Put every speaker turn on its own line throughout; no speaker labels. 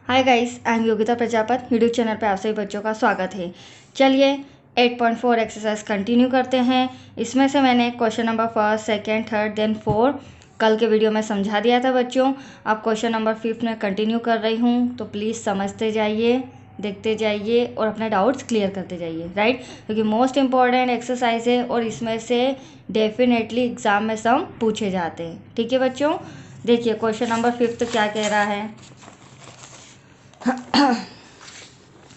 Hi guys, I am Yogita Prajapat. YouTube channel पे आप सभी बच्चों का स्वागत है। चलिए 8.4 एक्सरसाइज कंटिन्यू करते हैं। इसमें से मैंने question number first, second, third, then 4 कल के वीडियो में समझा दिया था बच्चों। अब क्वेश्चन नंबर 5 में कंटिन्यू कर रही हूँ, तो प्लीज़ समझते जाइए, देखते जाइए और अपने डाउट्स क्लियर करते जाइए, राइट। क्योंकि मोस्ट इम्पॉर्टेंट एक्सरसाइज है और इसमें से डेफिनेटली एग्ज़ाम में सम पूछे जाते हैं। ठीक है बच्चों, देखिए क्वेश्चन नंबर 5 क्या कह रहा है।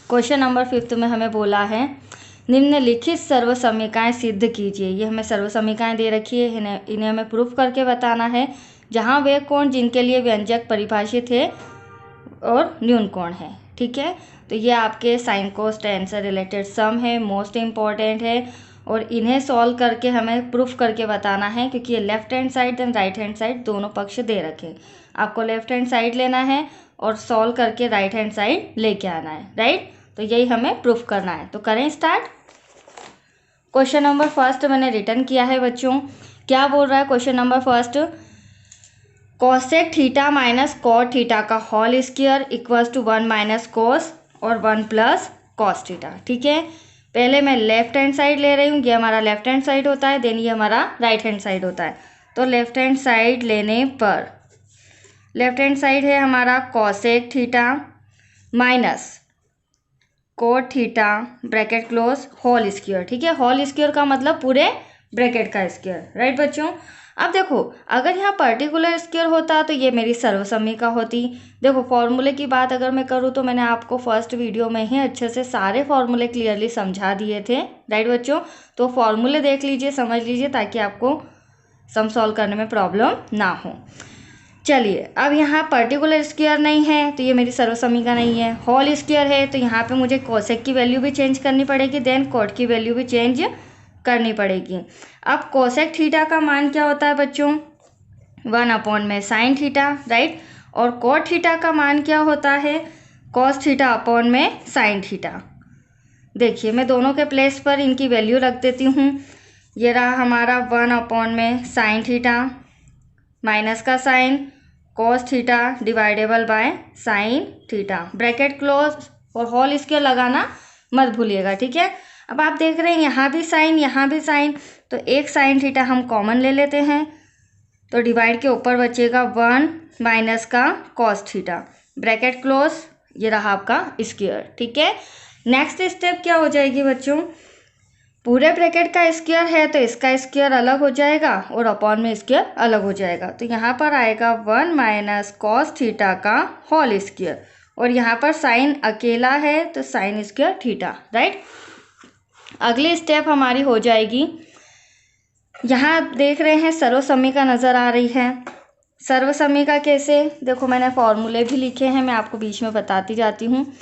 क्वेश्चन नंबर 5 में हमें बोला है निम्नलिखित सर्वसमीकाएं सिद्ध कीजिए। ये हमें सर्वसमीकाएं दे रखी है, इन्हें हमें प्रूफ करके बताना है। जहां वे कोण जिनके लिए व्यंजक परिभाषित है और न्यून कोण है। ठीक है, तो ये आपके साइन कोस टेन से रिलेटेड सम है, मोस्ट इम्पॉर्टेंट है और इन्हें सॉल्व करके हमें प्रूफ करके बताना है। क्योंकि ये left hand side then right hand side दोनों पक्ष दे रखे। आपको लेफ्ट हैंड साइड लेना है और सॉल्व करके राइट हैंड साइड लेके आना है, राइट। तो यही हमें प्रूफ करना है, तो करें स्टार्ट। क्वेश्चन नंबर फर्स्ट मैंने रिटर्न किया है बच्चों। क्या बोल रहा है question number first, cosec theta minus cot theta का whole square equals to 1 minus cos और 1 प्लस कॉस थीटा। ठीक है, पहले मैं लेफ्ट हैंड साइड ले रही हूँ, ये हमारा लेफ्ट हैंड साइड होता है, देन ये हमारा राइट हैंड साइड होता है। तो लेफ्ट हैंड साइड लेने पर लेफ्ट हैंड साइड है हमारा cosec theta minus cot theta bracket close whole square. ठीक है, होल स्क्वायर का मतलब पूरे ब्रैकेट का स्क्वायर, राइट बच्चों। अब देखो, अगर यहाँ पर्टिकुलर स्क्वायर होता तो ये मेरी सर्वसमीका होती। देखो फॉर्मूले की बात अगर मैं करूँ तो मैंने आपको फर्स्ट वीडियो में ही अच्छे से सारे फॉर्मूले क्लियरली समझा दिए थे, राइट बच्चों। तो फॉर्मूले देख लीजिए, समझ लीजिए, ताकि आपको सम सॉल्व करने में प्रॉब्लम ना हो। चलिए, अब यहाँ पर्टिकुलर स्क्वायर नहीं है तो ये मेरी सर्वसमीका नहीं है। होल स्क्वायर है तो यहाँ पे मुझे कोसेक की वैल्यू भी चेंज करनी पड़ेगी, देन कोट की वैल्यू भी चेंज करनी पड़ेगी। अब कोसेक थीटा का मान क्या होता है बच्चों, 1 में साइन थीटा, राइट। और कोट थीटा का मान क्या होता है, कॉस थीटा अपॉन में साइन थीटा। देखिए मैं दोनों के प्लेस पर इनकी वैल्यू रख देती हूँ। ये रहा हमारा 1 में साइन थीटा माइनस का sine cos theta dividable by sine theta, bracket close और होल स्क्वायर लगाना मत भूलिएगा। ठीक है, अब आप देख रहे हैं यहाँ भी साइन यहाँ भी साइन, तो एक साइन थीटा हम कॉमन ले लेते हैं, तो डिवाइड के ऊपर बचेगा 1 माइनस का कॉस थीटा ब्रैकेट क्लोज, ये रहा आपका स्क्वायर। ठीक है, नेक्स्ट स्टेप क्या हो जाएगी बच्चों, पूरे ब्रैकेट का स्क्वायर है तो इसका स्क्वायर अलग हो जाएगा और अपॉन में स्क्वायर अलग हो जाएगा। तो यहाँ पर आएगा 1 माइनस कॉस थीटा का होल स्क्वायर और यहाँ पर साइन अकेला है तो साइन स्क्वायर थीटा, राइट। अगली स्टेप हमारी हो जाएगी, यहाँ आप देख रहे हैं सर्वसमीका नज़र आ रही है। सर्वसमीका कैसे, देखो मैंने फॉर्मूले भी लिखे हैं, मैं आपको बीच में बताती जाती हूँ।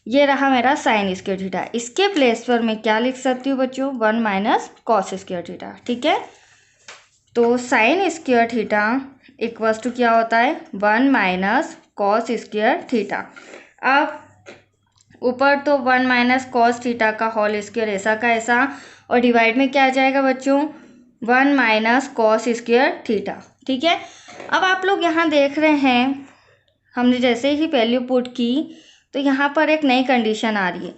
ये रहा मेरा साइन स्क्वायर थीटा, इसके प्लेस पर मैं क्या लिख सकती हूँ बच्चों, 1 माइनस कॉस स्क्वायर थीटा। ठीक है, तो sine square theta equals to क्या होता है, 1 माइनस कॉस स्क्वायर थीटा। अब ऊपर तो 1 माइनस कॉस थीटा का होल स्क्वायर ऐसा का ऐसा, और डिवाइड में क्या आ जाएगा बच्चों, 1 माइनस कॉस स्क्वायर थीटा। ठीक है, अब आप लोग यहाँ देख रहे हैं, हमने जैसे ही वैल्यू पुट की तो यहाँ पर एक नई कंडीशन आ रही है।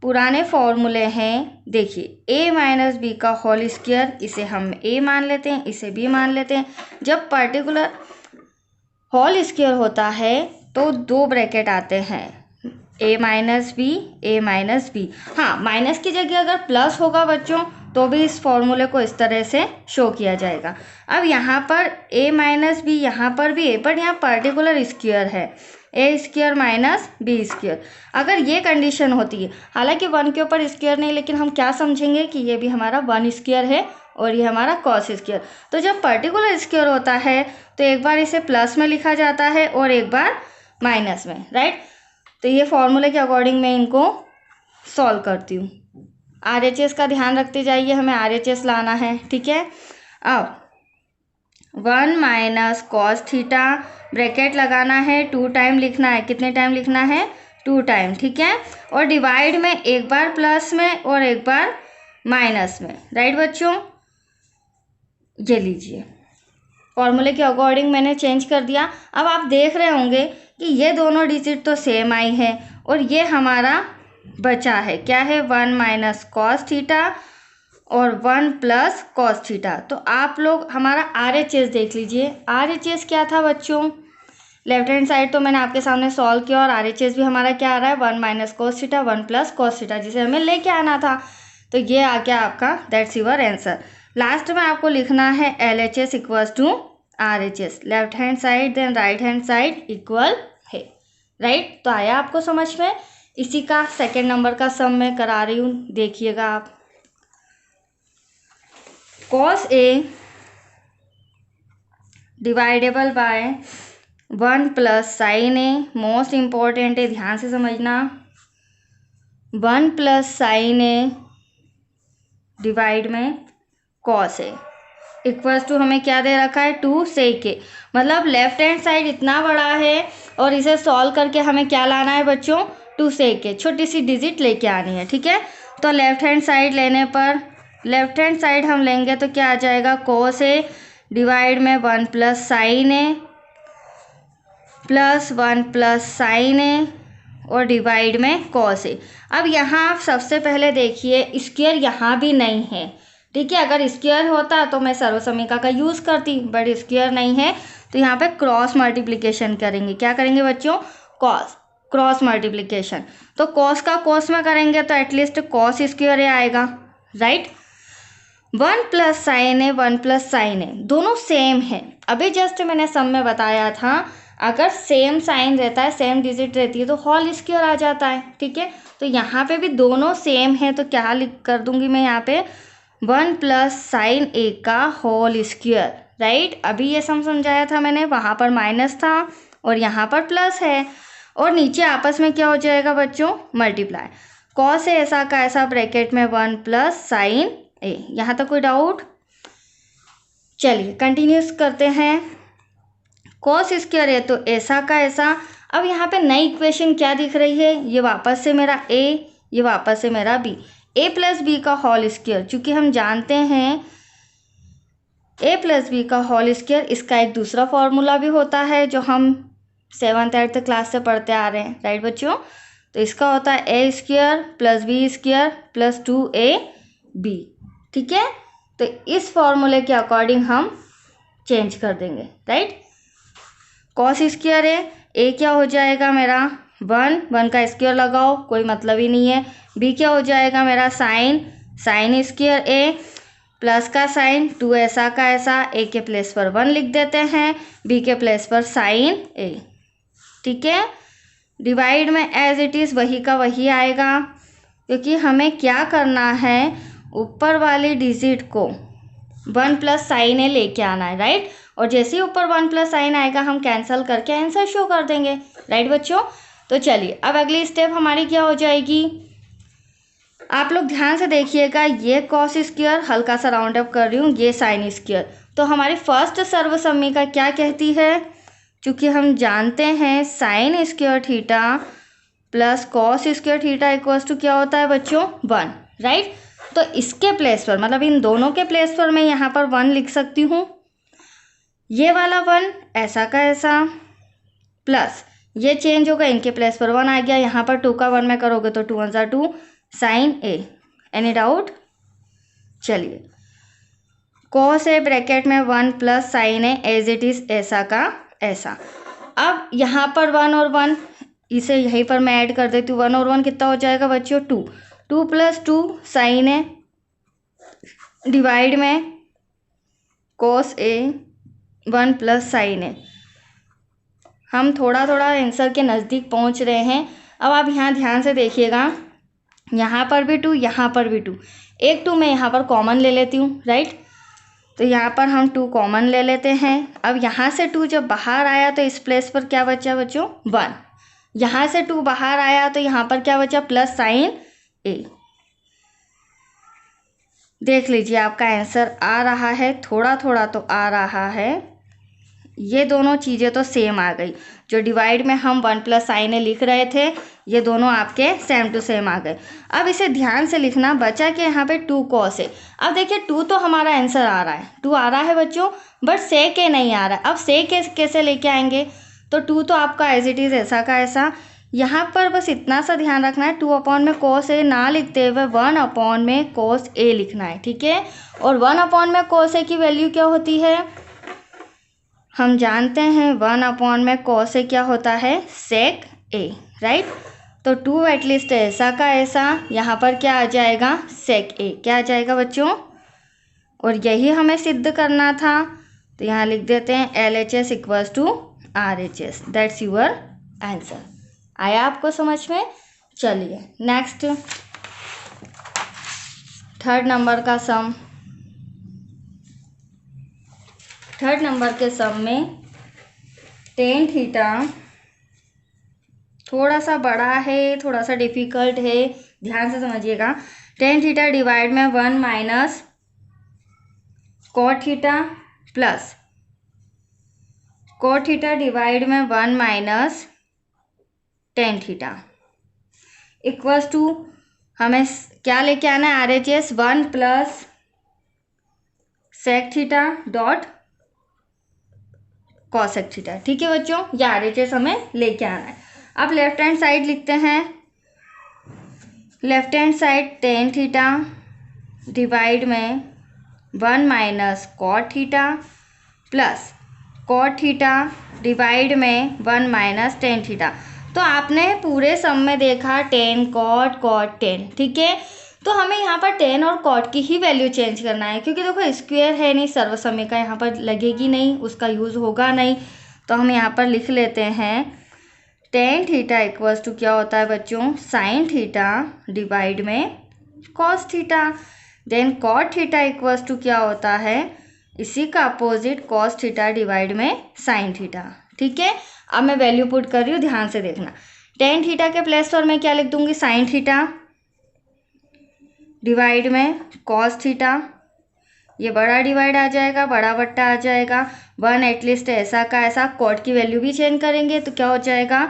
पुराने फॉर्मूले हैं, देखिए a माइनस बी का होल स्क्वायर, इसे हम a मान लेते हैं, इसे b मान लेते हैं। जब पर्टिकुलर होल स्क्वायर होता है तो दो ब्रैकेट आते हैं, a माइनस बी। हाँ, माइनस की जगह अगर प्लस होगा बच्चों तो भी इस फॉर्मूले को इस तरह से शो किया जाएगा। अब यहाँ पर a माइनस बी, यहाँ पर भी a, पर यहाँ पर्टिकुलर स्क्वायर है, ए स्क्वायर माइनस बी स्क्वायर। अगर ये कंडीशन होती है, हालांकि 1 के ऊपर स्क्वायर नहीं, लेकिन हम क्या समझेंगे कि ये भी हमारा 1 स्क्वायर है और ये हमारा कॉस स्क्वायर। तो जब पर्टिकुलर स्क्वायर होता है तो एक बार इसे प्लस में लिखा जाता है और एक बार माइनस में, राइट। तो ये फॉर्मूले के अकॉर्डिंग मैं इनको सॉल्व करती हूँ। RHS का ध्यान रखते जाइए, हमें RHS लाना है। ठीक है, अब 1 माइनस कॉस थीटा ब्रैकेट लगाना है, 2 टाइम लिखना है, कितने टाइम लिखना है, 2 टाइम। ठीक है, और डिवाइड में एक बार प्लस में और एक बार माइनस में, राइट बच्चों। ये लीजिए फॉर्मूले के अकॉर्डिंग मैंने चेंज कर दिया। अब आप देख रहे होंगे कि ये दोनों डिजिट तो सेम आई है और ये हमारा बचा है क्या है 1 माइनस कॉस थीटा और 1 प्लस कॉस थीटा। तो आप लोग हमारा RHS देख लीजिए। RHS क्या था बच्चों, लेफ्ट हैंड साइड तो मैंने आपके सामने सॉल्व किया और RHS भी हमारा क्या आ रहा है 1 minus cos theta 1 plus cos theta, जिसे हमें लेके आना था। तो ये आ गया आपका, दैट्स योर आंसर। लास्ट में आपको लिखना है LHS equals to RHS, left hand side then right hand side equal है, राइट। तो आया आपको समझ में। इसी का सेकेंड नंबर का सम मैं करा रही हूँ, देखिएगा आप। cos A dividable by 1 plus sine A, most important है, ध्यान से समझना। 1 प्लस साइन ए डिवाइड में cos ए इक्वल्स टू हमें क्या दे रखा है 2 sec ए। मतलब लेफ्ट हैंड साइड इतना बड़ा है और इसे सॉल्व करके हमें क्या लाना है बच्चों 2 sec ए, छोटी सी डिजिट लेके आनी है, ठीक है। तो लेफ्ट हैंड साइड लेने पर, लेफ्ट हैंड साइड हम लेंगे तो क्या आ जाएगा cos ए डिवाइड में 1 प्लस साइन ए प्लस 1 प्लस साइन ए और डिवाइड में cos ए। अब यहाँ आप सबसे पहले देखिए स्क्वायर यहाँ भी नहीं है, ठीक है। अगर स्क्वायर होता तो मैं सर्वसमीका का यूज़ करती, बट स्क्वायर नहीं है तो यहाँ पे क्रॉस मल्टीप्लिकेशन करेंगे। क्या करेंगे बच्चों, क्रॉस मल्टीप्लिकेशन। तो cos का cos में करेंगे तो एटलीस्ट cos स्क्वायर ए आएगा, राइट। 1 प्लस साइन ए 1 प्लस साइन ए दोनों सेम है। अभी जस्ट मैंने सम में बताया था अगर सेम साइन रहता है, सेम डिजिट रहती है तो होल स्क्वायर आ जाता है, ठीक है। तो यहाँ पे भी दोनों सेम है तो क्या लिख कर दूंगी मैं यहाँ पे 1 प्लस साइन ए का होल स्क्वायर, राइट। अभी ये सम समझाया था मैंने, वहाँ पर माइनस था और यहाँ पर प्लस है और नीचे आपस में क्या हो जाएगा बच्चों मल्टीप्लाई। cos ए ऐसा का ऐसा ब्रैकेट में 1 प्लस साइन ए। यहाँ तक कोई डाउट? चलिए कंटिन्यूस करते हैं। cos स्क्वायर है तो ऐसा का ऐसा। अब यहाँ पे नई इक्वेशन क्या दिख रही है, ये वापस से मेरा a, ये वापस से मेरा b, a प्लस बी का होल स्क्वायर। चूँकि हम जानते हैं a प्लस बी का होल स्क्वायर, इसका एक दूसरा फॉर्मूला भी होता है जो हम 7th 8th क्लास से पढ़ते आ रहे हैं, राइट बच्चों। तो इसका होता है a square plus B square plus 2ab, ठीक है। तो इस फॉर्मूले के अकॉर्डिंग हम चेंज कर देंगे, राइट। cos स्क्वायर है, a क्या हो जाएगा मेरा 1 का स्क्वायर लगाओ, कोई मतलब ही नहीं है। b क्या हो जाएगा मेरा साइन स्क्वायर a प्लस का साइन 2 ऐसा का ऐसा, a के प्लेस पर 1 लिख देते हैं, b के प्लेस पर साइन a, ठीक है। डिवाइड में एज इट इज़ वही का वही आएगा, क्योंकि हमें क्या करना है ऊपर वाली डिजिट को 1 प्लस साइन ए लेके आना है, राइट। और जैसे ही ऊपर 1 प्लस साइन आएगा हम कैंसिल करके आंसर शो कर देंगे, राइट बच्चों। तो चलिए अब अगली स्टेप हमारी क्या हो जाएगी, आप लोग ध्यान से देखिएगा। ये cos स्क्वायर हल्का सा राउंड अप कर रही हूँ, ये साइन स्क्वायर। तो हमारी फर्स्ट सर्वसम्मिका क्या कहती है, क्योंकि हम जानते हैं sine square theta plus cos square theta equals to क्या होता है बच्चों 1, राइट। तो इसके प्लेस पर मतलब इन दोनों के प्लेस पर मैं यहाँ पर 1 लिख सकती हूँ, ये वाला 1 ऐसा का ऐसा प्लस ये चेंज होगा, इनके प्लेस पर 1 आ गया। यहाँ पर 2 का 1 में करोगे तो 2 1 2 साइन ए। Any doubt? चलिए cos ए ब्रैकेट में 1 plus sine A as it is ऐसा का ऐसा। अब यहाँ पर 1 और 1 इसे यहीं पर मैं ऐड कर देती हूँ, 1 और 1 कितना हो जाएगा बच्चों 2 प्लस 2 साइन ए डिवाइड में cos ए 1 प्लस साइन ए। हम थोड़ा थोड़ा आंसर के नज़दीक पहुँच रहे हैं। अब आप यहाँ ध्यान से देखिएगा, यहाँ पर भी 2 यहाँ पर भी 2, एक 2 मैं यहाँ पर कॉमन ले लेती हूँ, राइट। तो यहाँ पर हम 2 कॉमन ले लेते हैं। अब यहाँ से 2 जब बाहर आया तो इस प्लेस पर क्या बचा बच्चों 1, यहाँ से 2 बाहर आया तो यहाँ पर क्या बचा प्लस साइन ए। देख लीजिए आपका आंसर आ रहा है, थोड़ा थोड़ा तो आ रहा है। ये दोनों चीज़ें तो सेम आ गई, जो डिवाइड में हम 1 प्लस साइन ए लिख रहे थे ये दोनों आपके सेम टू सेम आ गए। अब इसे ध्यान से लिखना, बचा के यहाँ पे 2 cos ए। अब देखिए 2 तो हमारा आंसर आ रहा है, 2 आ रहा है बच्चों, बट sec ए नहीं आ रहा है। अब sec ए कैसे लेके आएंगे, तो 2 तो आपका एज इट इज़ ऐसा का ऐसा। यहाँ पर बस इतना सा ध्यान रखना है, 2 अपॉन में cos a ना लिखते हुए 1 अपॉन में cos a लिखना है, ठीक है। और 1 अपॉन में cos a की वैल्यू क्या होती है, हम जानते हैं 1 अपॉन में cos a क्या होता है, sec a, राइट। तो 2 एटलीस्ट ऐसा का ऐसा, यहाँ पर क्या आ जाएगा, sec a, क्या आ जाएगा बच्चों। और यही हमें सिद्ध करना था, तो यहाँ लिख देते हैं LHS equals to RHS, that's your answer. आया आपको समझ में। चलिए नेक्स्ट, थर्ड नंबर का सम। थर्ड नंबर के सम में tan थीटा थोड़ा सा बड़ा है, थोड़ा सा डिफिकल्ट है, ध्यान से समझिएगा। tan थीटा डिवाइड में 1 minus cot theta plus cot theta divide में 1 minus tan theta equals to, हमें क्या लेके आना है, RHS 1 plus sec theta dot cosec theta, ठीक है बच्चों, या RHS हमें लेके आना है। अब लेफ्ट हैंड साइड लिखते हैं, left hand side tan theta divide में 1 minus cot theta plus cot theta divide में 1 माइनस tan थीटा। तो आपने पूरे सम में देखा tan cot cot tan, ठीक है। तो हमें यहाँ पर tan और cot की ही वैल्यू चेंज करना है, क्योंकि देखो स्क्वायर है नहीं, सर्वसमिका यहाँ पर लगेगी नहीं, उसका यूज़ होगा नहीं। तो हम यहाँ पर लिख लेते हैं tan थीटा इक्वल्स टू क्या होता है बच्चों, sin थीटा डिवाइड में cos theta. Then cot theta equals to क्या होता है, इसी का अपोजिट cos थीटा डिवाइड में sin थीटा, ठीक है। अब मैं वैल्यू पुट कर रही हूँ, ध्यान से देखना। tan थीटा के प्लेस पर मैं क्या लिख दूंगी, sin थीटा डिवाइड में cos थीटा, ये बड़ा डिवाइड आ जाएगा, बड़ा बट्टा आ जाएगा, 1 एटलीस्ट ऐसा का ऐसा, cot की वैल्यू भी चेंज करेंगे तो क्या हो जाएगा,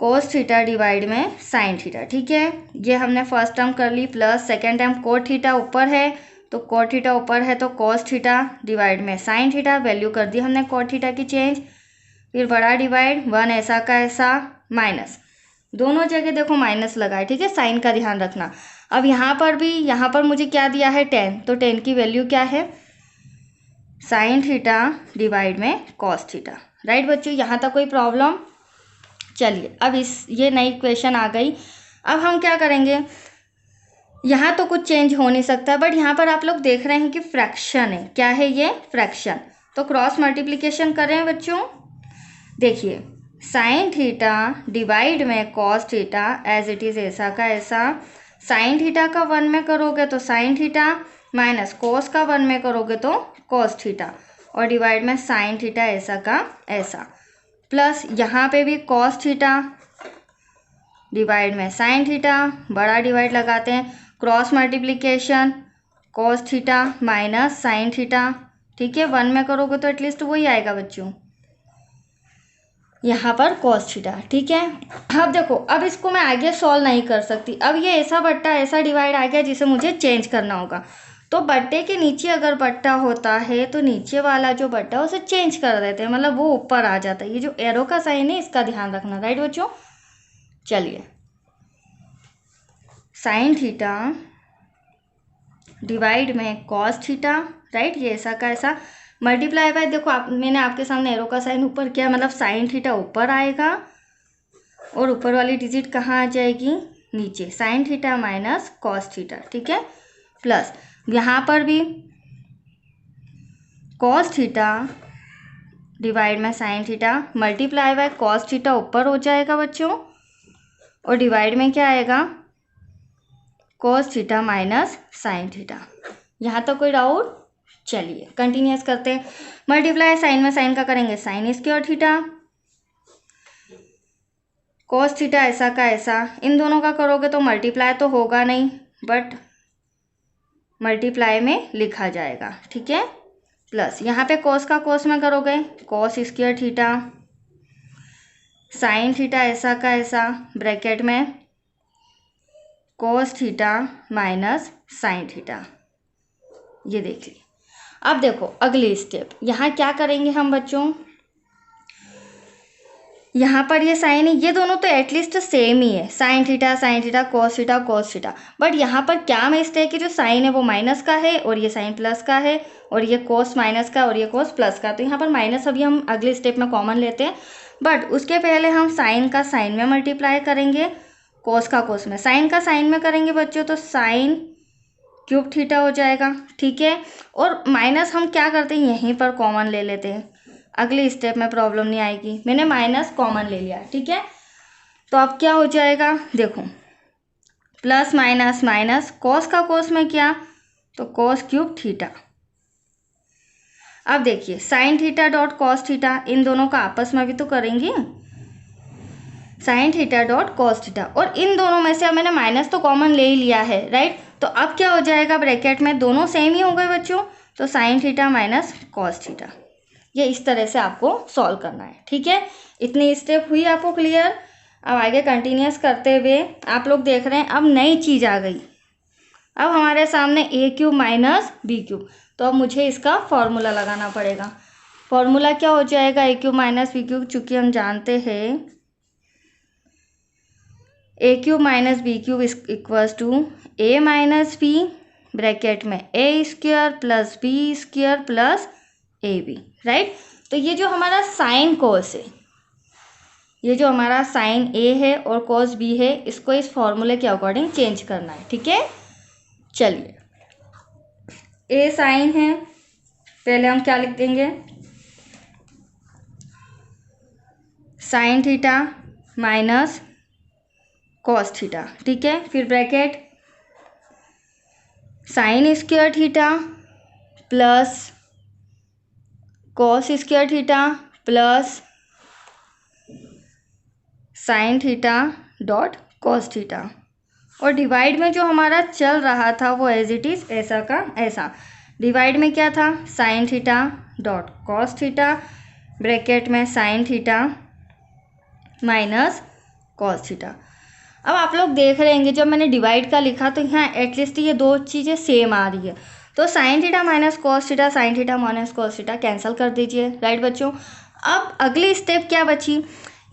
cos थीटा डिवाइड में sin थीटा, ठीक है। ये हमने फर्स्ट टर्म कर ली, plus second term cot theta ऊपर है तो cot थीटा ऊपर है तो cos थीटा डिवाइड में sin थीटा, वैल्यू कर दी हमने cot थीटा की चेंज। फिर बड़ा डिवाइड 1 ऐसा का ऐसा माइनस, दोनों जगह देखो माइनस लगा है, ठीक है, साइन का ध्यान रखना। अब यहाँ पर भी, यहाँ पर मुझे क्या दिया है tan, तो tan की वैल्यू क्या है, sin थीटा डिवाइड में cos थीटा, राइट बच्चों, यहाँ तक कोई प्रॉब्लम। चलिए अब ये नई इक्वेशन आ गई। अब हम क्या करेंगे, यहाँ तो कुछ चेंज हो नहीं सकता, बट यहाँ पर आप लोग देख रहे हैं कि फ्रैक्शन है, क्या है ये, फ्रैक्शन। तो क्रॉस मल्टीप्लिकेशन करें बच्चों, देखिए sin थीटा डिवाइड में cos theta as it is ऐसा का ऐसा, sin थीटा का 1 में करोगे तो sin थीटा माइनस cos का 1 में करोगे तो cos थीटा, और डिवाइड में sin थीटा ऐसा का ऐसा, प्लस यहाँ पे भी cos थीटा डिवाइड में sin थीटा, बड़ा डिवाइड लगाते हैं, cross multiplication cos theta minus sin theta, ठीक है, 1 में करोगे तो एटलीस्ट वही आएगा बच्चों, यहाँ पर cos थीटा, ठीक है। अब देखो, अब इसको मैं आगे सॉल्व नहीं कर सकती, अब ये ऐसा बट्टा ऐसा डिवाइड आ गया जिसे मुझे चेंज करना होगा। तो बट्टे के नीचे अगर बट्टा होता है तो नीचे वाला जो बट्टा है उसे चेंज कर देते हैं, मतलब वो ऊपर आ जाता है। ये जो एरो का साइन है इसका ध्यान रखना, राइट बच्चों। चलिए sin थीटा डिवाइड में cos थीटा, राइट, ये ऐसा का ऐसा, मल्टीप्लाई बाय, देखो मैंने आपके सामने एरो का साइन ऊपर किया, मतलब sin थीटा ऊपर आएगा और ऊपर वाली डिजिट कहाँ आ जाएगी, नीचे, sin theta minus cos theta, ठीक है, प्लस यहाँ पर भी cos थीटा डिवाइड में sin theta, multiply by cos theta ऊपर हो जाएगा बच्चों, और डिवाइड में क्या आएगा, cos theta minus sin theta. यहाँ तक कोई डाउट। चलिए कंटिन्यूस करते हैं, मल्टीप्लाई साइन में साइन का करेंगे sign square theta, cos theta ऐसा का ऐसा, इन दोनों का करोगे तो मल्टीप्लाई तो होगा नहीं, बट मल्टीप्लाई में लिखा जाएगा, ठीक है, प्लस यहाँ पे cos का cos में करोगे cos square theta, sine theta ऐसा का ऐसा, ब्रैकेट में cos theta minus sine theta, ये देखिए। अब देखो अगली स्टेप, यहाँ क्या करेंगे हम बच्चों, यहाँ पर ये साइन है, ये दोनों तो एटलीस्ट सेम ही है, sine theta cos theta. But यहाँ पर क्या मिस्टेक है, जो साइन है वो माइनस का है और ये साइन प्लस का है, और ये कॉस माइनस का और ये कॉस प्लस का। तो यहाँ पर माइनस अभी हम अगले स्टेप में कॉमन लेते हैं, बट उसके पहले हम साइन का साइन में मल्टीप्लाई करेंगे, कॉस का कॉस में, साइन का साइन में करेंगे बच्चों तो साइन क्यूब थीटा हो जाएगा, ठीक है। और माइनस हम क्या करते हैं, यहीं पर कॉमन ले लेते हैं, अगले स्टेप में प्रॉब्लम नहीं आएगी। मैंने माइनस कॉमन ले लिया, ठीक है। तो अब क्या हो जाएगा, देखो प्लस माइनस माइनस, कॉस का कॉस में क्या, तो कॉस क्यूब थीटा। अब देखिए sine theta dot cos theta, इन दोनों का आपस में भी तो करेंगे, sine theta dot cos theta, और इन दोनों में से अब मैंने माइनस तो कॉमन ले ही लिया है, राइट। तो अब क्या हो जाएगा, ब्रैकेट में दोनों सेम ही हो गए बच्चों, तो sign theta minus cos theta. ये इस तरह से आपको सॉल्व करना है, ठीक है। इतनी स्टेप हुई आपको क्लियर। अब आगे कंटिन्यूस करते हुए आप लोग देख रहे हैं अब नई चीज़ आ गई, अब हमारे सामने ए क्यूब माइनस बी क्यूब। तो अब मुझे इसका फॉर्मूला लगाना पड़ेगा। फॉर्मूला क्या हो जाएगा, A cube minus B cube, चूँकि हम जानते हैं A cube minus B cube equals to A minus B, bracket में A square plus B square plus A B, right. तो ये जो हमारा साइन कॉस है, ये जो हमारा साइन ए है और कॉस बी है, इसको इस फॉर्मूले के अकॉर्डिंग चेंज करना है, ठीक है। चलिए ए साइन है, पहले हम क्या लिख देंगे, sign theta minus cos theta, ठीक है। फिर bracket sign square theta plus cos square theta plus sine theta dot cos theta, और डिवाइड में जो हमारा चल रहा था वो एज इट इज़ ऐसा का ऐसा। डिवाइड में क्या था, sine theta dot cos theta, bracket में sine theta minus cos theta. अब आप लोग देख रहे होंगे जब मैंने डिवाइड का लिखा तो यहाँ एटलीस्ट ये दो चीज़ें सेम आ रही है, तो sign theta minus cos theta, sign theta minus cos theta cancel कर दीजिए, राइट बच्चों। अब अगली स्टेप क्या बची,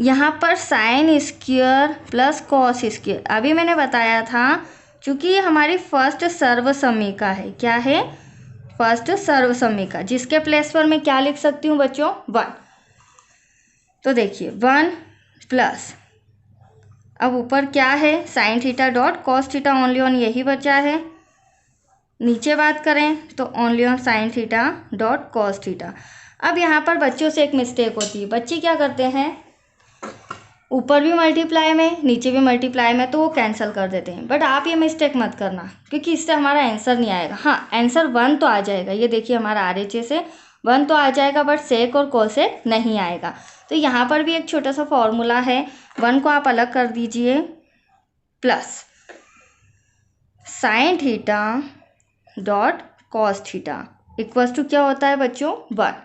यहाँ पर sine square plus cos square. अभी मैंने बताया था चूँकि ये हमारी फर्स्ट सर्वसमीका है, क्या है, फर्स्ट सर्वसमीका, जिसके प्लेस पर मैं क्या लिख सकती हूँ बच्चों, 1। तो देखिए 1 प्लस, अब ऊपर क्या है, sign theta dot cos theta, only on यही बचा है। नीचे बात करें तो only on sign theta dot cos theta. अब यहाँ पर बच्चों से एक मिस्टेक होती है, बच्चे क्या करते हैं, ऊपर भी मल्टीप्लाई में नीचे भी मल्टीप्लाई में, तो वो कैंसिल कर देते हैं। बट आप ये मिस्टेक मत करना, क्योंकि इससे हमारा आंसर नहीं आएगा। हाँ आंसर 1 तो आ जाएगा, ये देखिए हमारा RHS से 1 तो आ जाएगा, बट सेक और कोसेक नहीं आएगा। तो यहाँ पर भी एक छोटा सा फॉर्मूला है, 1 को आप अलग कर दीजिए, plus sine theta dot cos theta equals to क्या होता है बच्चों, 1।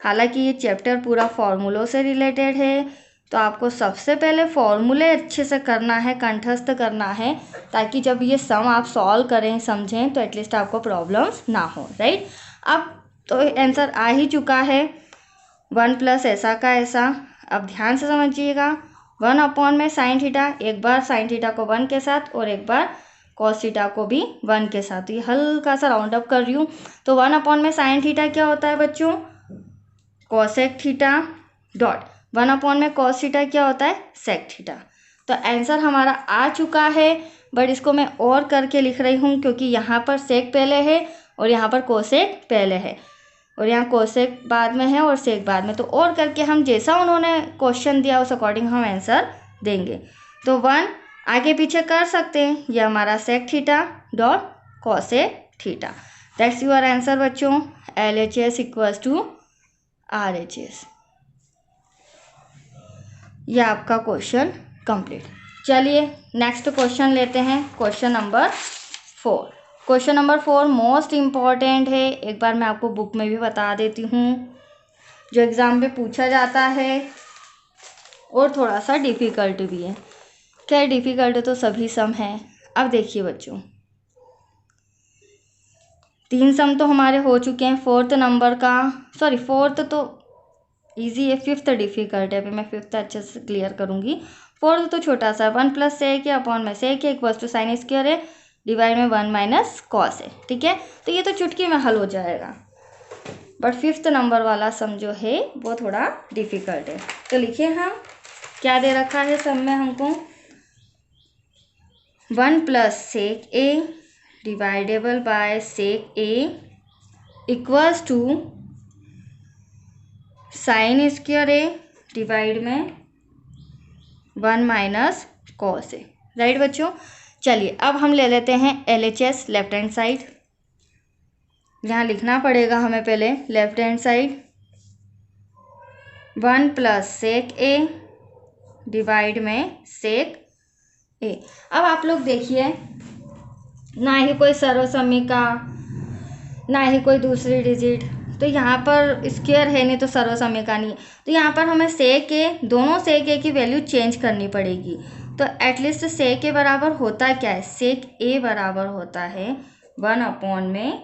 हालांकि ये चैप्टर पूरा फॉर्मूलों से रिलेटेड है, तो आपको सबसे पहले फॉर्मूले अच्छे से करना है, कंठस्थ करना है, ताकि जब ये सम आप सॉल्व करें समझें तो एटलीस्ट आपको प्रॉब्लम्स ना हो, राइट। अब तो आंसर आ ही चुका है, 1 प्लस ऐसा का ऐसा। अब ध्यान से समझिएगा, 1 अपॉन में साइन थीटा, एक बार साइन थीटा को 1 के साथ और एक बार कॉस थीटा को भी 1 के साथ। ये हल्का सा राउंड अप कर रही हूँ, तो 1 अपॉन में साइन थीटा क्या होता है बच्चों, कॉसेक थीटा, डॉट 1 अपॉन में कॉस थीटा क्या होता है, सेक थीटा। तो आंसर हमारा आ चुका है, बट इसको मैं और करके लिख रही हूँ, क्योंकि यहाँ पर सेक पहले है और यहाँ पर कोसेक पहले है, और यहाँ कोसेक बाद में है और सेक बाद में। तो और करके हम जैसा उन्होंने क्वेश्चन दिया उस अकॉर्डिंग हम आंसर देंगे। तो 1 आगे पीछे कर सकते हैं, यह हमारा sec theta dot cosec theta. That's your answer बच्चों, LHS इक्वल्स टू RHS। यह आपका क्वेश्चन कंप्लीट। चलिए नेक्स्ट क्वेश्चन लेते हैं, question number 4। Question number 4 most important है, एक बार मैं आपको बुक में भी बता देती हूँ, जो एग्ज़ाम में पूछा जाता है और थोड़ा सा डिफ़िकल्ट भी है। क्या डिफ़िकल्ट तो सभी सम हैं। अब देखिए बच्चों, 3 सम तो हमारे हो चुके हैं, फोर्थ इजी है, फिफ्थ डिफिकल्ट है। अभी मैं फिफ्थ अच्छे से क्लियर करूँगी। फोर्थ तो छोटा सा, 1 प्लस सेक है अपॉन में सेक है इक्वल्स टू साइन स्क्वायर है डिवाइड में 1 माइनस कॉस है। ठीक है, तो ये तो चुटकी में हल हो जाएगा। बट फिफ्थ नंबर वाला सम जो है वो थोड़ा डिफिकल्ट है। तो लिखिए हम क्या दे रखा है सम में हमको, 1 plus sec A dividable by sec A equals to sine square A divide में 1 माइनस कॉस ए। राइट बच्चों, चलिए अब हम ले लेते हैं LHS लेफ्ट हैंड साइड। यहाँ लिखना पड़ेगा हमें पहले left hand side 1 plus sec A divide में सेक ए। अब आप लोग देखिए, ना ही कोई सर्वसम्मिका ना ही कोई दूसरी डिजिट, तो यहाँ पर स्क्वायर है नहीं तो सर्वसम्मिका नहीं, तो यहाँ पर हमें सेक ए, दोनों सेक ए की वैल्यू चेंज करनी पड़ेगी। तो एटलीस्ट सेक ए बराबर होता क्या है, सेक ए बराबर होता है 1 अपॉन में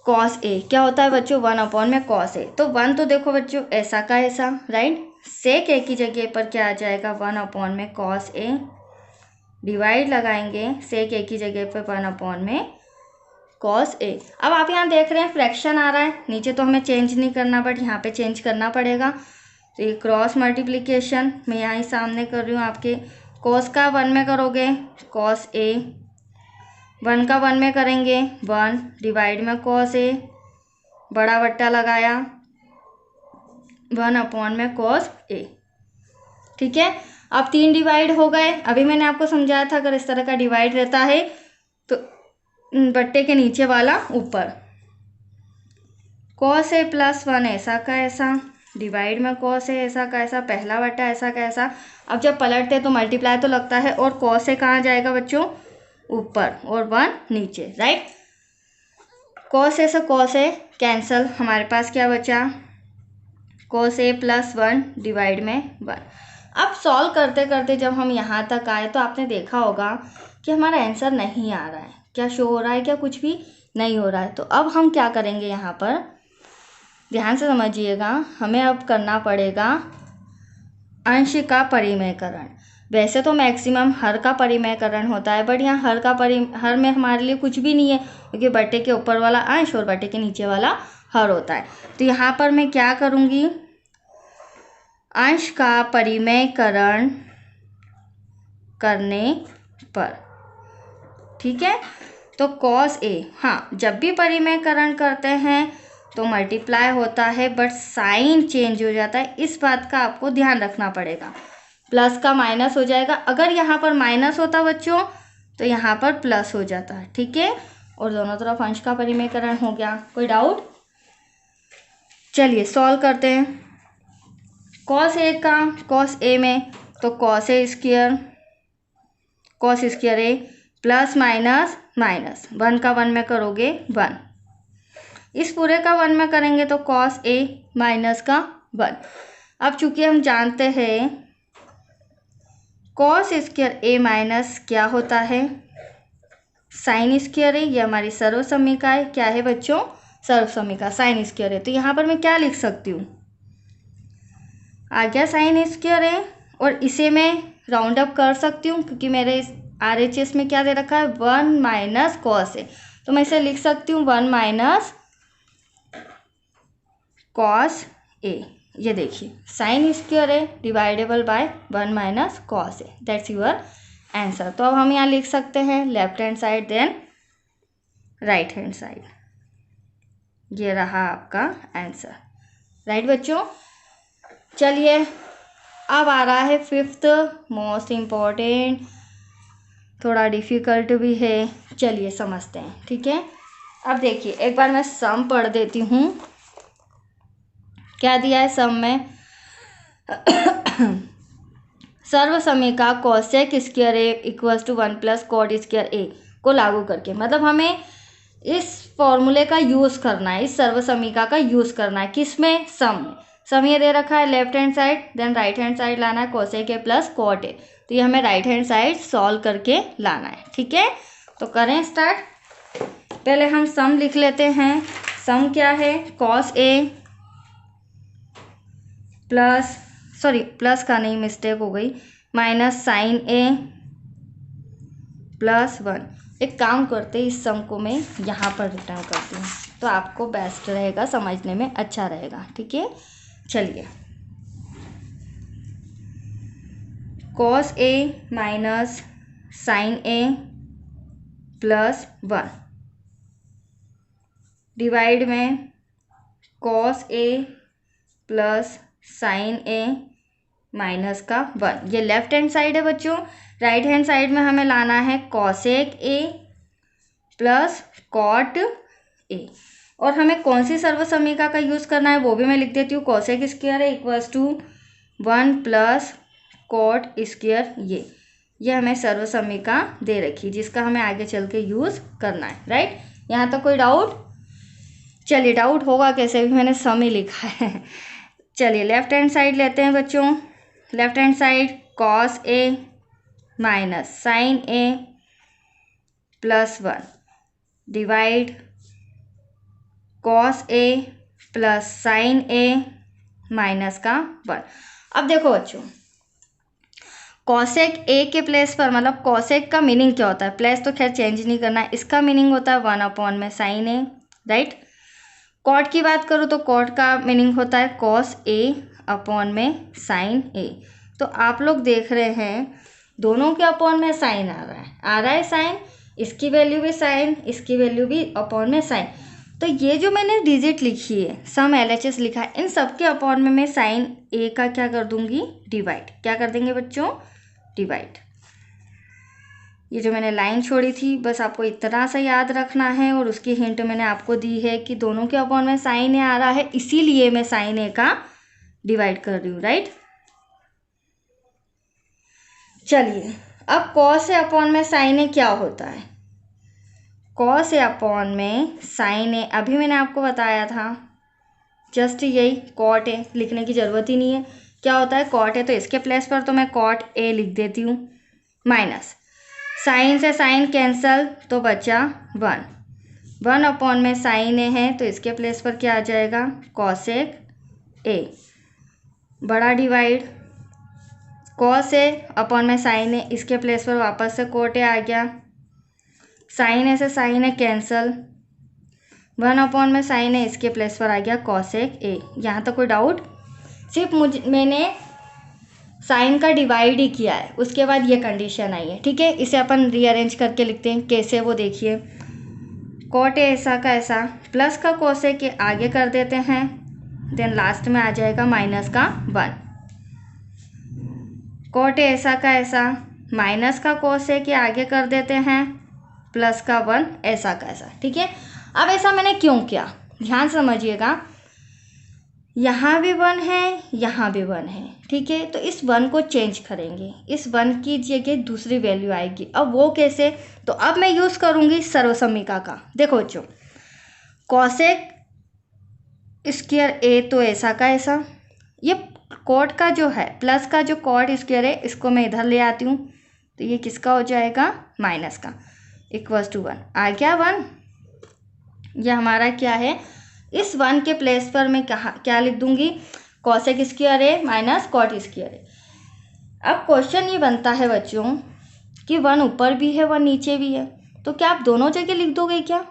कॉस ए। क्या होता है बच्चों, 1 अपॉन में कॉस ए। तो 1 तो देखो बच्चों ऐसा का ऐसा, राइट। सेक ए की जगह पर क्या आ जाएगा, 1 अपॉन में कॉस ए डिवाइड लगाएंगे सेक ए की जगह पर 1 अपॉन में कॉस ए। अब आप यहाँ देख रहे हैं फ्रैक्शन आ रहा है, नीचे तो हमें चेंज नहीं करना बट यहाँ पे चेंज करना पड़ेगा। तो ये क्रॉस मल्टीप्लिकेशन मैं यहाँ ही सामने कर रही हूँ आपके, कॉस का 1 में करोगे कॉस ए, 1 का 1 में करेंगे 1 डिवाइड में कॉस ए, बड़ा बट्टा लगाया 1 अपॉन में कॉस ए। ठीक है, अब 3 डिवाइड हो गए। अभी मैंने आपको समझाया था अगर इस तरह का डिवाइड रहता है तो बट्टे के नीचे वाला ऊपर, कॉस ए प्लस 1 ऐसा का ऐसा डिवाइड में कॉस ए ऐसा का ऐसा, पहला बट्टा ऐसा का ऐसा। अब जब पलटते तो मल्टीप्लाई तो लगता है, और कॉस ए कहाँ जाएगा बच्चों, ऊपर, और 1 नीचे, राइट। कॉस ए से कॉस ए कैंसल, हमारे पास क्या बचा, कॉस ए प्लस 1 डिवाइड में 1। अब सॉल्व करते करते जब हम यहाँ तक आए तो आपने देखा होगा कि हमारा आंसर नहीं आ रहा है, क्या शो हो रहा है, क्या कुछ भी नहीं हो रहा है। तो अब हम क्या करेंगे, यहाँ पर ध्यान से समझिएगा, हमें अब करना पड़ेगा अंश का परिमेयकरण। वैसे तो मैक्सिमम हर का परिमेयकरण होता है, बट यहाँ हर में हमारे लिए कुछ भी नहीं है, क्योंकि बट्टे के ऊपर वाला अंश और बट्टे के नीचे वाला हर होता है। तो यहाँ पर मैं क्या करूँगी, अंश का परिमेयकरण करने पर, ठीक है। तो कॉस ए, हाँ जब भी परिमेयकरण करते हैं तो मल्टीप्लाई होता है बट साइन चेंज हो जाता है, इस बात का आपको ध्यान रखना पड़ेगा। प्लस का माइनस हो जाएगा, अगर यहाँ पर माइनस होता बच्चों तो यहाँ पर प्लस हो जाता है, ठीक है। और दोनों तरफ अंश का परिमेयकरण हो गया। कोई डाउट? चलिए सॉल्व करते हैं। कॉस ए का कॉस ए में तो cos A square, cos square A plus minus minus, 1 का 1 में करोगे 1, इस पूरे का 1 में करेंगे तो कॉस ए माइनस का 1। अब चूंकि हम जानते हैं कॉस स्क्वायर ए माइनस क्या होता है, साइन स्क्वायर है, ये हमारी सर्वसम्मिका है। क्या है बच्चों, सर्वसम्मिका, साइन स्क्वायर है। तो यहाँ पर मैं क्या लिख सकती हूँ, आ गया साइन स्क्वायर है, और इसे मैं राउंड अप कर सकती हूँ क्योंकि मेरे RHS में क्या दे रखा है, 1 माइनस कॉस ए, तो मैं इसे लिख सकती हूँ 1 माइनस कॉस ए। ये देखिए साइन स्क्वायर है dividable by 1 minus cos A, that's your answer. तो अब हम यहाँ लिख सकते हैं left hand side then right hand side, ये रहा आपका आंसर, राइट बच्चों। चलिए अब आ रहा है फिफ्थ मोस्ट इम्पॉर्टेंट, थोड़ा डिफ़िकल्ट भी है, चलिए समझते हैं, ठीक है। अब देखिए एक बार मैं सम पढ़ देती हूँ, क्या दिया है सम में, सर्वसम्मिका cosec square A equals to 1 plus cot square A को लागू करके, मतलब हमें इस फॉर्मूले का यूज़ करना है, इस सर्वसम्मिका का यूज़ करना है, किसमें, सम में। सम ये दे रखा है left hand side, then right hand side लाना है cosec A plus cot A, तो ये हमें राइट हैंड साइड सॉल्व करके लाना है, ठीक है। तो करें स्टार्ट। पहले हम सम लिख लेते हैं। सम क्या है, कॉस ए प्लस प्लस का नहीं, मिस्टेक हो गई, माइनस साइन ए प्लस 1। एक काम करते हैं, इस सम को मैं यहाँ पर रिटर्न करती हूँ तो आपको बेस्ट रहेगा, समझने में अच्छा रहेगा। ठीक है, चलिए, cos A minus sign A plus 1 divide में cos A plus sine A minus का 1। ये लेफ्ट हैंड साइड है बच्चों। राइट हैंड साइड में हमें लाना है cosec A plus cot A. और हमें कौन सी सर्वसमीका का यूज़ करना है वो भी मैं लिख देती हूँ। कॉसेक स्क्वायर है equals to 1 plus cot square. ये हमें सर्वसमीका दे रखी जिसका हमें आगे चल के यूज़ करना है। राइट, यहाँ तक कोई डाउट? चलिए, डाउट होगा कैसे, भी मैंने सम ही लिखा है। चलिए लेफ्ट हैंड साइड लेते हैं बच्चों। Left hand side cos A minus sign A plus 1 divide cos A plus sine A minus का 1। अब देखो बच्चों, कॉसेक ए के प्लेस पर, मतलब कॉसेक का मीनिंग क्या होता है, प्लेस तो खैर चेंज नहीं करना है, इसका मीनिंग होता है 1 में साइन ए। राइट, कॉट की बात करूँ तो कॉट का मीनिंग होता है कॉस ए अपॉन में साइन ए। तो आप लोग देख रहे हैं दोनों के अपॉन में साइन आ रहा है साइन, इसकी वैल्यू भी साइन, इसकी वैल्यू भी अपॉन में साइन। तो ये जो मैंने डिजिट लिखी है, सम LHS लिखा है, इन सब के अपॉन में मैं साइन ए का क्या कर दूंगी, डिवाइड। क्या कर देंगे बच्चों, डिवाइड। ये जो मैंने लाइन छोड़ी थी बस आपको इतना सा याद रखना है, और उसकी हिंट मैंने आपको दी है कि दोनों के अपॉन में साइन ए आ रहा है, इसीलिए मैं साइन ए का डिवाइड कर रही हूँ। राइट, चलिए अब कॉस ए अपॉन में साइन ए क्या होता है। कॉस ए अपॉन में साइन ए अभी मैंने आपको बताया था, जस्ट यही कॉट ए, लिखने की ज़रूरत ही नहीं है। क्या होता है कॉट ए, तो इसके प्लेस पर तो मैं कॉट ए लिख देती हूँ, माइनस साइन से साइन कैंसल तो बचा 1 अपॉन में साइन ए है तो इसके प्लेस पर क्या आ जाएगा, कॉसेक ए, बड़ा डिवाइड कॉस ए अपॉन में साइन ए, इसके प्लेस पर वापस से कोट ए आ गया, साइन ए से साइन ए कैंसल, 1 अपॉन में साइन ए, इसके प्लेस पर आ गया कॉसेक ए। यहाँ तक कोई डाउट? सिर्फ मैंने साइन का डिवाइड ही किया है, उसके बाद ये कंडीशन आई है। ठीक है, इसे अपन रीअरेंज करके लिखते हैं, कैसे वो देखिए। कॉट ए ऐसा का ऐसा, प्लस का कॉसेक ए आगे कर देते हैं, देन लास्ट में आ जाएगा माइनस का 1। कॉट ए ऐसा का ऐसा, माइनस का कॉसेक ए आगे कर देते हैं, प्लस का 1 ऐसा का ऐसा। ठीक है, अब ऐसा मैंने क्यों किया, ध्यान समझिएगा। यहाँ भी 1 है, यहाँ भी 1 है। ठीक है, तो इस 1 को चेंज करेंगे, इस 1 की जगह दूसरी वैल्यू आएगी। अब वो कैसे, तो अब मैं यूज़ करूँगी सर्वसमीका का। देखो बच्चों, कॉसेक स्क्वायर ए तो ऐसा का ऐसा, ये कॉट का जो है प्लस का जो कॉट स्क्वायर है इसको मैं इधर ले आती हूँ, तो ये किसका हो जाएगा, माइनस का, इक्वल्स टू 1 आ गया 1। ये हमारा क्या है, इस 1 के प्लेस पर मैं क्या लिख दूंगी, कॉसेक स्क्वायर ए माइनस कॉट स्क्वायर ए। अब क्वेश्चन ये बनता है बच्चों कि 1 ऊपर भी है 1 नीचे भी है, तो क्या आप दोनों जगह लिख दोगे क्या,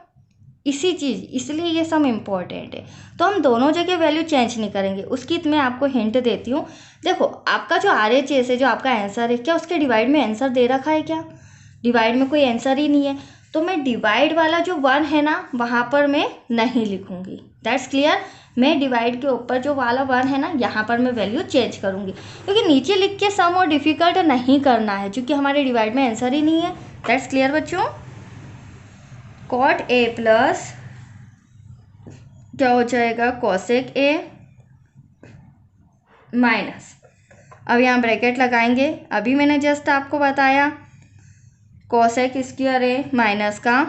इसी चीज़, इसलिए ये सम इम्पॉर्टेंट है। तो हम दोनों जगह वैल्यू चेंज नहीं करेंगे, उसकी मैं आपको हिंट देती हूँ। देखो आपका जो RHS है, जो आपका आंसर है, क्या उसके डिवाइड में आंसर दे रखा है, क्या डिवाइड में कोई आंसर ही नहीं है, तो मैं डिवाइड वाला जो 1 है ना वहाँ पर मैं नहीं लिखूँगी। दैट्स क्लियर, मैं डिवाइड के ऊपर जो वाला 1 है ना यहाँ पर मैं वैल्यू चेंज करूँगी, क्योंकि नीचे लिख के सम और डिफ़िकल्ट नहीं करना है, क्योंकि हमारे डिवाइड में आंसर ही नहीं है। दैट्स क्लियर बच्चों। कॉट ए प्लस क्या हो जाएगा, कॉसेक ए माइनस, अब यहाँ ब्रैकेट लगाएंगे, अभी मैंने जस्ट आपको बताया कॉसेक स्क्वायर ए माइनस का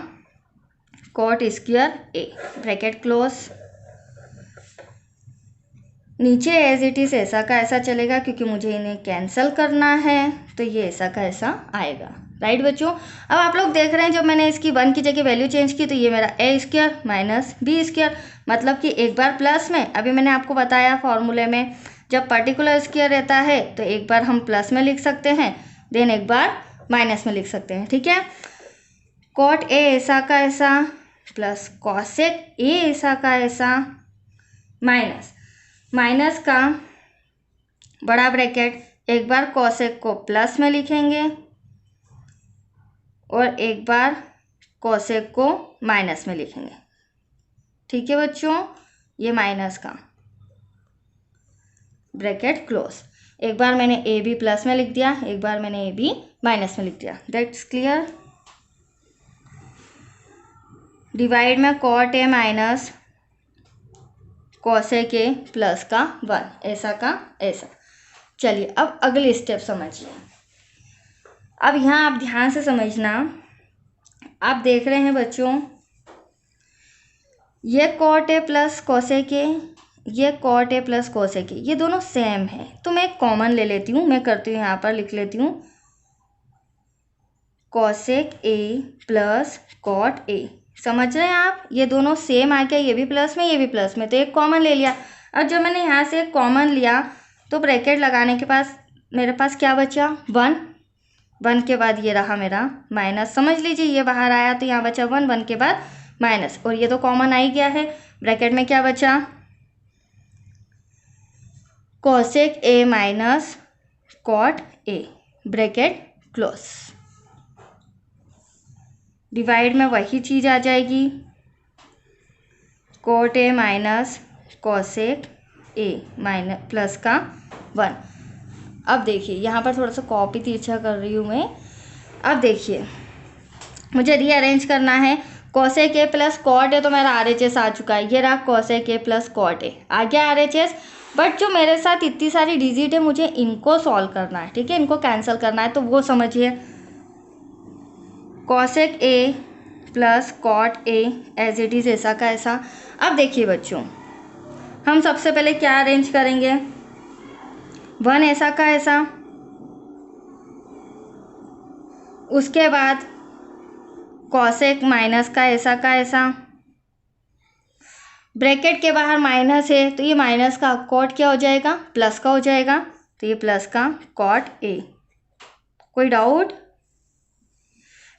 कॉट स्क्वायर ए, ब्रैकेट क्लोज। नीचे एज इट इज़ ऐसा का ऐसा चलेगा, क्योंकि मुझे इन्हें कैंसिल करना है, तो ये ऐसा का ऐसा आएगा। राइट बच्चों, अब आप लोग देख रहे हैं जब मैंने इसकी 1 की जगह वैल्यू चेंज की तो ये मेरा ए स्क्वायर माइनस बी स्क्वायर, मतलब कि एक बार प्लस में, अभी मैंने आपको बताया फॉर्मूले में जब पर्टिकुलर स्क्वायर रहता है तो एक बार हम प्लस में लिख सकते हैं, देन एक बार माइनस में लिख सकते हैं, ठीक है। कॉट ए ऐसा का ऐसा प्लस कॉसेक ए ऐसा का ऐसा माइनस का बड़ा ब्रैकेट, एक बार कॉसेक को प्लस में लिखेंगे और एक बार कॉसेक को माइनस में लिखेंगे, ठीक है बच्चों। ये माइनस का ब्रैकेट क्लोज, एक बार मैंने ए बी प्लस में लिख दिया, एक बार मैंने ए बी माइनस में लिख दिया, दैट्स क्लियर। डिवाइड में cot A minus cosec A plus का 1 ऐसा का ऐसा। चलिए अब अगली स्टेप समझिए। अब यहाँ आप ध्यान से समझना, आप देख रहे हैं बच्चों ये cot A plus cosec A, ये cot A plus cosec A, ये दोनों सेम है, तो मैं एक कॉमन ले लेती हूँ, मैं करती हूँ यहाँ पर लिख लेती हूँ cosec A plus cot A. समझ रहे हैं आप, ये दोनों सेम आ गया, ये भी प्लस में ये भी प्लस में, तो एक कॉमन ले लिया। अब जब मैंने यहाँ से एक कॉमन लिया तो ब्रैकेट लगाने के पास मेरे पास क्या बचा 1 के बाद ये रहा मेरा माइनस, समझ लीजिए ये बाहर आया तो यहाँ बचा 1 के बाद माइनस, और ये तो कॉमन आ ही गया है। ब्रैकेट में क्या बचा cosec A minus cot A, bracket close. Divide में वही चीज़ आ जाएगी cot A minus cosec A minus plus का 1। अब देखिए यहाँ पर थोड़ा सा कॉपी तिरछा कर रही हूँ मैं। अब देखिए मुझे रीअरेंज करना है, cosec A plus cot A तो मेरा RHS आ चुका है, ये रहा cosec A plus cot A आ गया RHS। बट जो मेरे साथ इतनी सारी डिजिट है मुझे इनको सॉल्व करना है, ठीक है, इनको कैंसिल करना है, तो वो समझिए cosec A plus cot A as it is ऐसा का ऐसा। अब देखिए बच्चों हम सबसे पहले क्या अरेंज करेंगे 1 ऐसा का ऐसा, उसके बाद कॉसेक माइनस का ऐसा, ब्रैकेट के बाहर माइनस है तो ये माइनस का कॉट क्या हो जाएगा प्लस का हो जाएगा, तो ये प्लस का कॉट ए। कोई डाउट?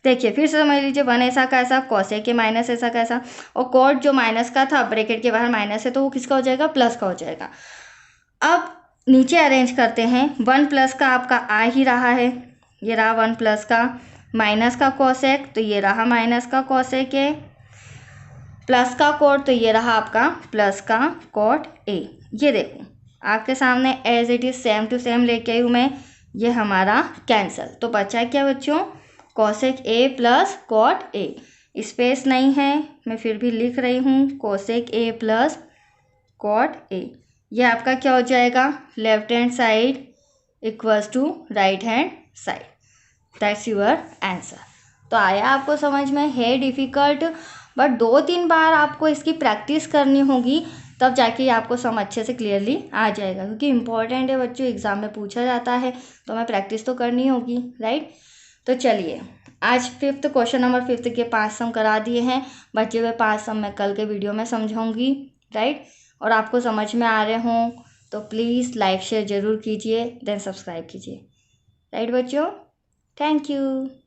देखिए फिर से समझ लीजिए 1 ऐसा का ऐसा, कॉसेक के माइनस ऐसा का ऐसा, और कॉट जो माइनस का था ब्रैकेट के बाहर माइनस है तो वो किसका हो जाएगा प्लस का हो जाएगा। अब नीचे अरेंज करते हैं, 1 प्लस का आपका आ ही रहा है, ये रहा 1 प्लस का, माइनस का कॉसेक तो ये रहा माइनस का कॉसेक ए, प्लस का कॉट तो ये रहा आपका प्लस का कॉट ए। ये देखो आपके सामने as it is same to same लेके आई हूँ मैं, ये हमारा कैंसल। तो बचा क्या बच्चों cosec A plus cot A, space नहीं है मैं फिर भी लिख रही हूँ cosec A plus cot A. ये आपका क्या हो जाएगा left hand side equals to right hand side, that's your answer. तो आया आपको समझ में? है डिफ़िकल्ट बट 2-3 बार आपको इसकी प्रैक्टिस करनी होगी, तब जाके आपको समझ अच्छे से क्लियरली आ जाएगा, क्योंकि इम्पॉर्टेंट है बच्चों, एग्ज़ाम में पूछा जाता है तो हमें प्रैक्टिस तो करनी होगी, राइट। तो चलिए आज 5th क्वेश्चन नंबर 5 के 5 सम करा दिए हैं, बचे हुए 5 सम मैं कल के वीडियो में समझाऊंगी, राइट। और आपको समझ में आ रहे हों तो प्लीज़ लाइक शेयर ज़रूर कीजिए, देन सब्सक्राइब कीजिए, राइट बच्चों। Thank you.